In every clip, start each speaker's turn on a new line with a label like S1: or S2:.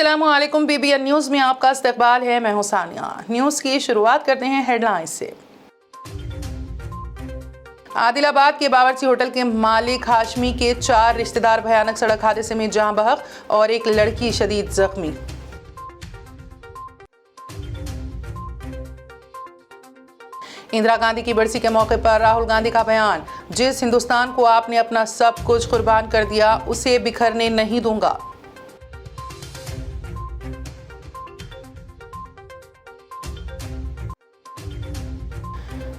S1: अस्सलामुअलैकुम BBN news में आपका इस्तकबाल है। मैं हूं सानिया। न्यूज़ की शुरुआत करते हैं हेडलाइंस से। आदिलाबाद के बावर्ची होटल के मालिक हाशमी के 4 रिश्तेदार भयानक सड़क हादसे में जान बहक और एक लड़की शदीद जख्मी। इंदिरा गांधी की बरसी के मौके पर राहुल गांधी का बयान, जिस हिंदुस्तान को आपने अपना सब कुछ कुर्बान कर दिया उसे बिखरने नहीं दूंगा।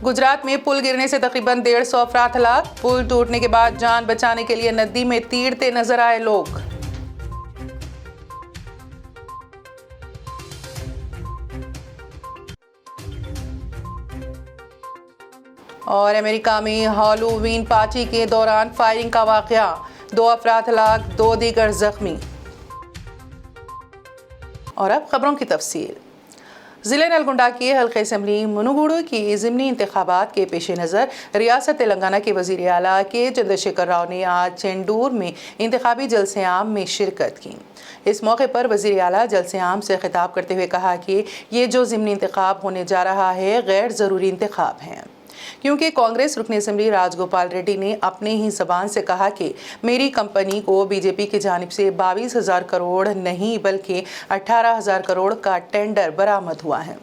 S1: गुजरात में पुल गिरने से तकरीबन 150 अफराद हलाक। पुल टूटने के बाद जान बचाने के लिए नदी में तीरते नजर आए लोग। और अमेरिका में हैलोवीन पार्टी के दौरान फायरिंग का वाकया, 2 अफराद हलाक, 2 दीगर जख्मी। और अब खबरों की तफसील। ज़िले नलगुंडा के हल्के असम्बली मुनुगुडू की ज़िमनी इंतखाबात के पेश नज़र रियासत तेलंगाना के वज़ीर आला के चंद्रशेखर राव ने आज चेंडूर में इंतखाबी जलसे आम में शिरकत की। इस मौके पर वज़ीर आला जलसे आम से खिताब करते हुए कहा कि ये जो ज़िमनी इंतखाब होने जा रहा है गैर ज़रूरी इंतखाब है, क्योंकि कांग्रेस रुकन असेंबली राजगोपाल रेड्डी ने अपने ही ज़बान से कहा कि मेरी कंपनी को बीजेपी की जानिब से 22,000 करोड़ नहीं बल्कि 18,000 करोड़ का टेंडर बरामद हुआ है।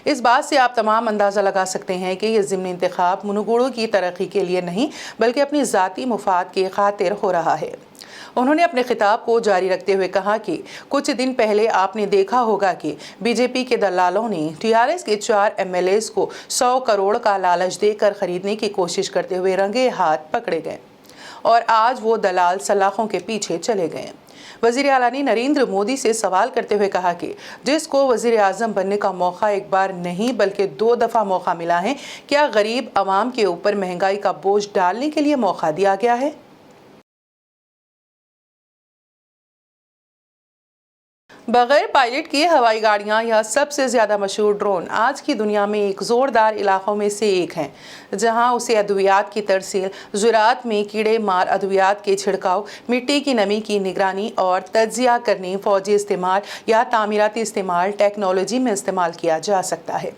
S1: इस बात से आप तमाम अंदाज़ा लगा सकते हैं कि यह ज़िमनी इंतखाब मुनुगुडू की तरक्की के लिए नहीं बल्कि अपनी ज़ाती मुफाद के खातिर हो रहा है। उन्होंने अपने खिताब को जारी रखते हुए कहा कि कुछ दिन पहले आपने देखा होगा कि बीजेपी के दलालों ने टीआरएस के 4 एमएलएस को 100 करोड़ का लालच देकर खरीदने की कोशिश करते हुए रंगे हाथ पकड़े गए और आज वो दलाल सलाखों के पीछे चले गए। वज़ीर आला ने नरेंद्र मोदी से सवाल करते हुए कहा कि जिसको वज़ीर आज़म बनने का मौका एक बार नहीं बल्कि 2 दफ़ा मौका मिला है, क्या गरीब आवाम के ऊपर महंगाई का बोझ डालने के लिए मौका दिया गया है? बगैर पायलट की हवाई गाड़ियां या सबसे ज़्यादा मशहूर ड्रोन आज की दुनिया में एक ज़ोरदार इलाकों में से एक हैं, जहां उसे अद्वियात की तरसील, ज़राअत में कीड़े मार अद्वियात के छिड़काव, मिट्टी की नमी की निगरानी और तज्जिया करने, फ़ौजी इस्तेमाल या तामीराती इस्तेमाल टेक्नोलॉजी में इस्तेमाल किया जा सकता है।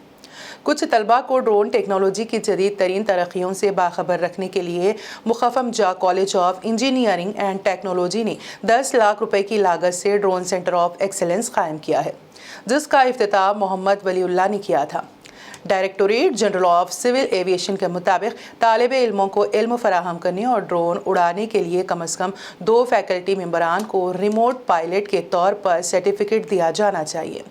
S1: कुछ तलबा को ड्रोन टेक्नोलॉजी की जदीद तरीन तरक्कियों से बाखबर रखने के लिए मुखफ़म जा college of engineering and technology ने 10 लाख रुपए की लागत से ड्रोन सेंटर ऑफ एक्सेलेंस कायम किया है, जिसका इफ्तिताह मोहम्मद वलीउल्लाह ने किया था। Directorate general of civil aviation के मुताबिक तालिब इल्मों को इल्म फराहम करने और ड्रोन उड़ाने के लिए कम अज़ कम 2 फैकल्टी मेंबरान को रिमोट पायलट के तौर पर सर्टिफिकेट दिया जाना चाहिए।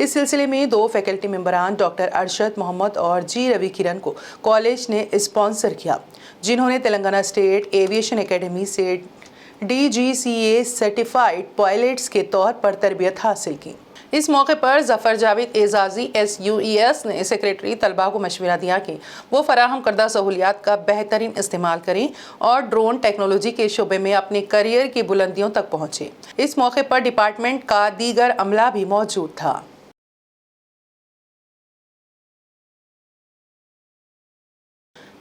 S1: इस सिलसिले में 2 फैकल्टी मेंबरान डॉक्टर अरशद मोहम्मद और जी रवि किरण को कॉलेज ने स्पॉन्सर किया, जिन्होंने तेलंगाना स्टेट एविएशन एकेडमी से DGCA सर्टिफाइड पायलट्स के तौर पर तरबियत हासिल की। इस मौके पर जफर जावेद एजाजी SUES ने सेक्रेटरी तलबा को मशवरा दिया कि वो फराहम करदा सहूलियात का बेहतरीन इस्तेमाल करें और ड्रोन टेक्नोलॉजी के शोबे में अपने करियर की बुलंदियों तक पहुँचे। इस मौके पर डिपार्टमेंट का दीगर अमला भी मौजूद था।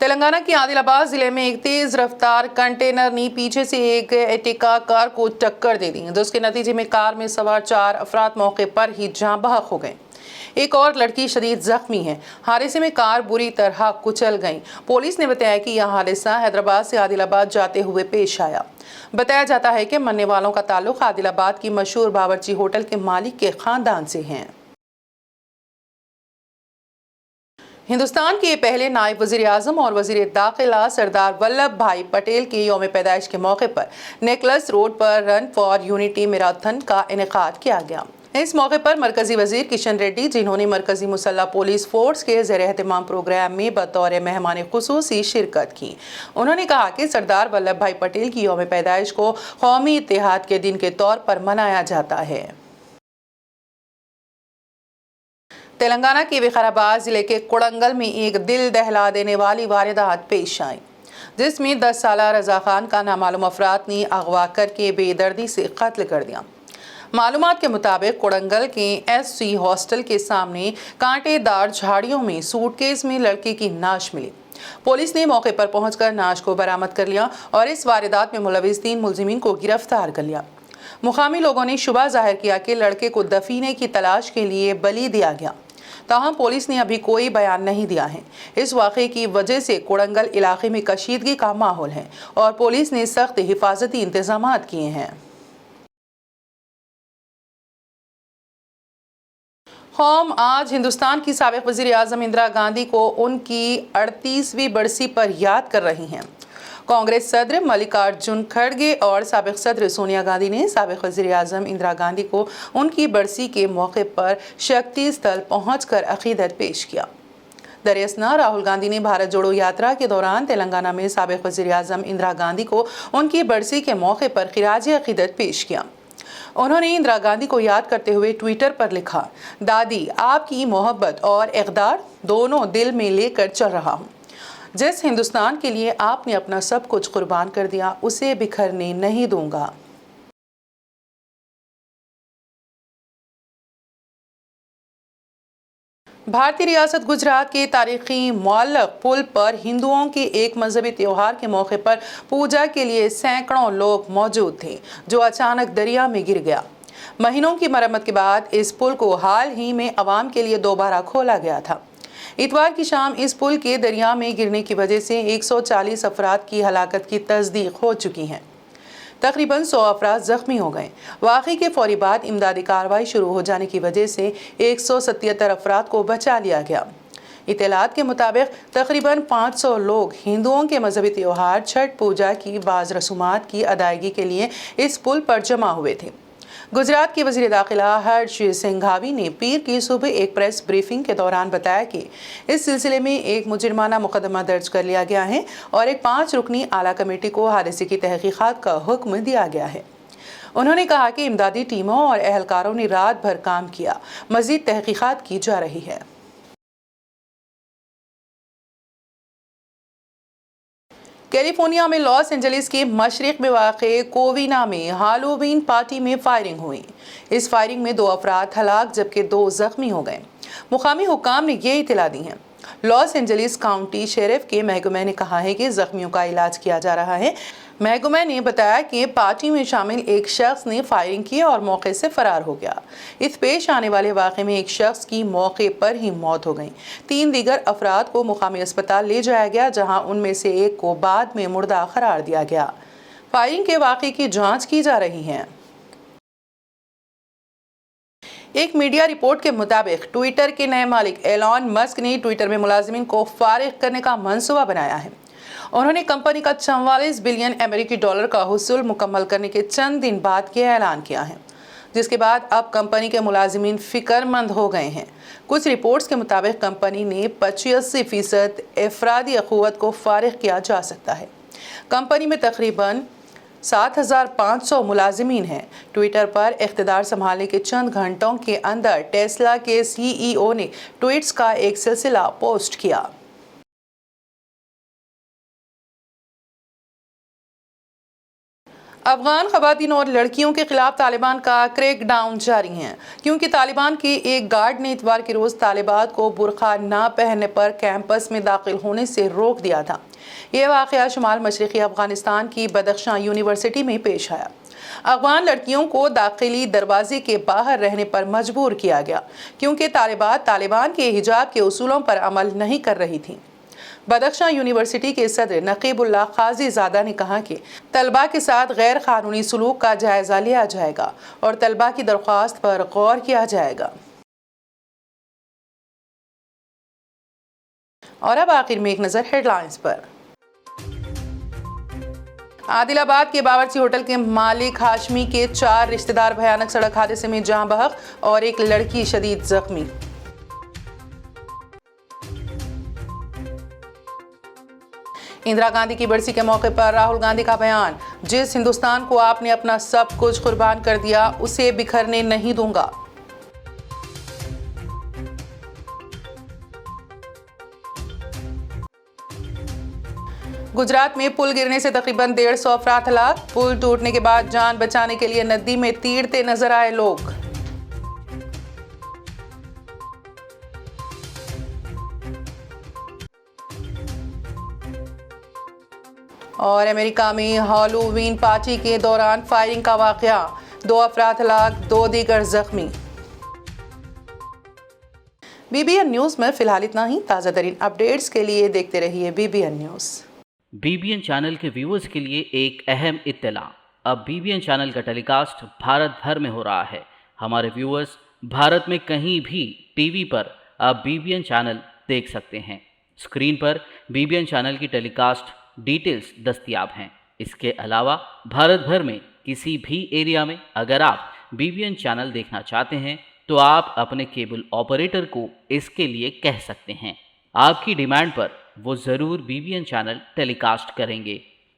S1: तेलंगाना के आदिलाबाद जिले में एक तेज रफ्तार कंटेनर ने पीछे से एक एर्टिगा कार को टक्कर दे दी, जिसके नतीजे में कार में सवार 4 अफराद मौके पर ही जाँ बहक हो गए। एक और लड़की शदीद जख्मी है। हादसे में कार बुरी तरह कुचल गई। पुलिस ने बताया कि यह हादसा हैदराबाद से आदिलाबाद जाते हुए पेश आया। बताया जाता है कि मरने वालों का ताल्लुक आदिलाबाद की मशहूर बावर्ची होटल के मालिक के खानदान से है। हिंदुस्तान के पहले नायब वज़ीर आज़म और वज़ीर दाखिला सरदार वल्लभ भाई पटेल के यौम पैदाइश के मौके पर नेकलेस रोड पर रन फॉर यूनिटी मैराथन का इनेकाद किया गया। इस मौके पर मरकजी वज़ीर किशन रेड्डी, जिन्होंने मरकजी मुसल्ह पुलिस फोर्स के ज़ेर एहतमाम प्रोग्राम में बतौर मेहमान खुसूसी शिरकत की। उन्होंने कहा कि सरदार वल्लभ भाई पटेल की यौम पैदाइश को कौमी इत्तेहाद के दिन के तौर पर मनाया जाता है। तेलंगाना के विकाराबाद जिले के कोडंगल में एक दिल दहला देने वाली वारदात पेश आई, जिसमें 10 साला रजा खान का नामालूम अफराद ने अगवा करके बेदर्दी से कत्ल कर दिया। मालूमात के मुताबिक कोडंगल के SC हॉस्टल के सामने कांटेदार झाड़ियों में सूटकेस में लड़के की नाश मिली। पुलिस ने मौके पर पहुंचकर नाश को बरामद कर लिया और इस वारदात में मुलविस 3 मुलजिमीन को गिरफ्तार कर लिया। मुकामी लोगों ने शुबा जाहिर किया कि लड़के को दफीने की तलाश के लिए बलि दिया गया। ताहम पुलिस ने अभी कोई बयान नहीं दिया है। इस वाक़े की वजह से कोड़ंगल इलाके में कशीदगी का माहौल है और पुलिस ने सख्त हिफाजती इंतजाम किए हैं। कौम आज हिंदुस्तान की साबिक़ वज़ीर आज़म इंदिरा गांधी को उनकी 38वीं बरसी पर याद कर रही हैं। कांग्रेस सदर मल्लिकार्जुन खड़गे और साबिक़ सदर सोनिया गांधी ने साबिक़ वज़ीर आज़म इंदिरा गांधी को उनकी बरसी के मौके पर शक्ति स्थल पहुंचकर अक़ीदत पेश किया। दरअसल राहुल गांधी ने भारत जोड़ो यात्रा के दौरान तेलंगाना में साबिक़ वज़ीर आज़म इंदिरा गांधी को उनकी बरसी के मौके पर खिराज अक़ीदत पेश किया। उन्होंने इंदिरा गांधी को याद करते हुए ट्विटर पर लिखा, दादी आपकी मोहब्बत और इक़दार दोनों दिल में लेकर चल रहा हूँ। जिस हिंदुस्तान के लिए आपने अपना सब कुछ कुर्बान कर दिया उसे बिखरने नहीं दूंगा। भारतीय रियासत गुजरात के तारीखी मुअल्लक पुल पर हिंदुओं के एक मजहबी त्योहार के मौके पर पूजा के लिए सैकड़ों लोग मौजूद थे, जो अचानक दरिया में गिर गया। महीनों की मरम्मत के बाद इस पुल को हाल ही में आवाम के लिए दोबारा खोला गया था। इतवार की शाम इस पुल के दरिया में गिरने की वजह से 140 अफराद की हलाकत की तस्दीक हो चुकी है। तकरीबन 100 अफराद जख्मी हो गए। वाक़ई के फौरी बाद इमदादी कार्रवाई शुरू हो जाने की वजह से 177 अफराद को बचा लिया गया। इत्तलात के मुताबिक तकरीबन 500 लोग हिंदुओं के मजहबी त्यौहार छठ पूजा की बाज़ रसूमात की अदायगी के लिए इस पुल पर जमा हुए थे। गुजरात के वज़ीर दाखिला हर्ष सिंघावी ने पीर की सुबह एक प्रेस ब्रीफिंग के दौरान बताया कि इस सिलसिले में एक मुजरिमाना मुकदमा दर्ज कर लिया गया है और एक 5 रुकनी आला कमेटी को हादसे की तहकीकात का हुक्म दिया गया है। उन्होंने कहा कि इमदादी टीमों और एहलकारों ने रात भर काम किया, मज़ीद तहकीकात की जा रही है। कैलिफोर्निया में लॉस एंजलिस के मशरिक में वाक़े कोविना में हैलोवीन पार्टी में फायरिंग हुई। इस फायरिंग में 2 अफराद हलाक जबकि 2 जख्मी हो गए। मुकामी हुक्काम ने ये इतला दी है। लॉस एंजलिस काउंटी शेरिफ के महकमे ने कहा है कि जख्मियों का इलाज किया जा रहा है। महकमे ने बताया कि पार्टी में शामिल एक शख्स ने फायरिंग की और मौके से फरार हो गया। इस पेश आने वाले वाक़े में एक शख्स की मौके पर ही मौत हो गई। 3 दीगर अफराद को मुकामी अस्पताल ले जाया गया, जहां उनमें से एक को बाद में मुर्दा करार दिया गया। फायरिंग के वाक़े की जाँच की जा रही है। एक मीडिया रिपोर्ट के मुताबिक ट्विटर के नए मालिक एलॉन मस्क ने ट्विटर में मुलाजिमीन को फारिग करने का मंसूबा बनाया है। उन्होंने कंपनी का 44 बिलियन अमेरिकी डॉलर का हुसूल मुकम्मल करने के चंद दिन बाद यह ऐलान किया है, जिसके बाद अब कंपनी के मुलाजिमीन फिक्रमंद हो गए हैं। कुछ रिपोर्ट्स के मुताबिक कंपनी ने 85% अफरादी अखुवत को फारिग किया जा सकता है। कंपनी में तकरीबन 7,500 मुलाजिमीन हैं। ट्विटर पर इख्तिदार संभालने के चंद घंटों के अंदर टेस्ला के CEO ने ट्वीट्स का एक सिलसिला पोस्ट किया। अफगान खवातीन और लड़कियों के खिलाफ तालिबान का क्रैकडाउन जारी है, क्योंकि तालिबान के एक गार्ड ने इतवार के रोज़ तालिबात को बुरखा ना पहनने पर कैंपस में दाखिल होने से रोक दिया था। यह वाक़या शुमाल मशरक़ी अफगानिस्तान की बदख्शां यूनिवर्सिटी में पेश आया। अफगान लड़कियों को दाखिली दरवाजे के बाहर रहने पर मजबूर किया गया, क्योंकि तालिबान के हिजाब के उसूलों पर अमल नहीं कर रही थी। बदख्शां यूनिवर्सिटी के सदर नकीबुल्लाह काजी ज़ादा ने कहा कि तलबा के साथ गैर कानूनी सलूक का जायज़ा लिया जाएगा और तलबा की दरख्वास्त पर गौर किया जाएगा। और अब आखिर में एक नज़र हेडलाइंस पर। आदिलाबाद के बावर्ची होटल के मालिक हाशमी के 4 रिश्तेदार भयानक सड़क हादसे में जाँ बहक और एक लड़की शदीद जख्मी। इंदिरा गांधी की बरसी के मौके पर राहुल गांधी का बयान, जिस हिंदुस्तान को आपने अपना सब कुछ कुर्बान कर दिया उसे बिखरने नहीं दूंगा। गुजरात में पुल गिरने से तकरीबन 150 अफराद हलाक। पुल टूटने के बाद जान बचाने के लिए नदी में तीरते नजर आए लोग। और अमेरिका में हैलोवीन पार्टी के दौरान फायरिंग का वाकया, 2 अफराद हलाक, 2 दीगर जख्मी। BBN न्यूज़ में फिलहाल इतना ही। ताज़ा तरीन अपडेट्स के लिए देखते रहिए BBN न्यूज़।
S2: BBN चैनल के व्यूअर्स के लिए एक अहम इत्तला। अब BBN चैनल का टेलीकास्ट भारत भर में हो रहा है। हमारे व्यूअर्स भारत में कहीं भी टीवी पर अब BBN चैनल देख सकते हैं। स्क्रीन पर BBN चैनल की टेलीकास्ट डिटेल्स दस्तयाब हैं। इसके अलावा भारत भर में किसी भी एरिया में अगर आप BBN चैनल देखना चाहते हैं तो आप अपने केबल ऑपरेटर को इसके लिए कह सकते हैं। आपकी डिमांड पर वो ज़रूर BBN चैनल टेलीकास्ट करेंगे,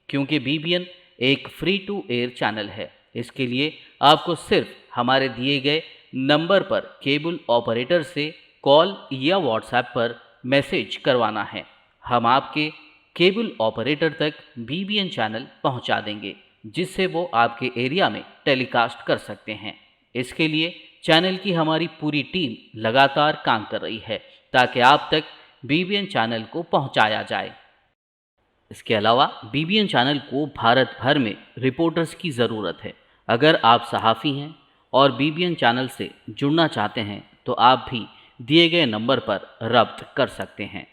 S2: क्योंकि BBN एक फ्री टू एयर चैनल है। इसके लिए आपको सिर्फ हमारे दिए गए नंबर पर केबल ऑपरेटर से कॉल या व्हाट्सएप पर मैसेज करवाना है। हम आपके केबल ऑपरेटर तक BBN चैनल पहुंचा देंगे, जिससे वो आपके एरिया में टेलीकास्ट कर सकते हैं। इसके लिए चैनल की हमारी पूरी टीम लगातार काम कर रही है ताकि आप तक BBN चैनल को पहुंचाया जाए। इसके अलावा BBN चैनल को भारत भर में रिपोर्टर्स की ज़रूरत है। अगर आप सहाफ़ी हैं और BBN चैनल से जुड़ना चाहते हैं तो आप भी दिए गए नंबर पर रब्त कर सकते हैं।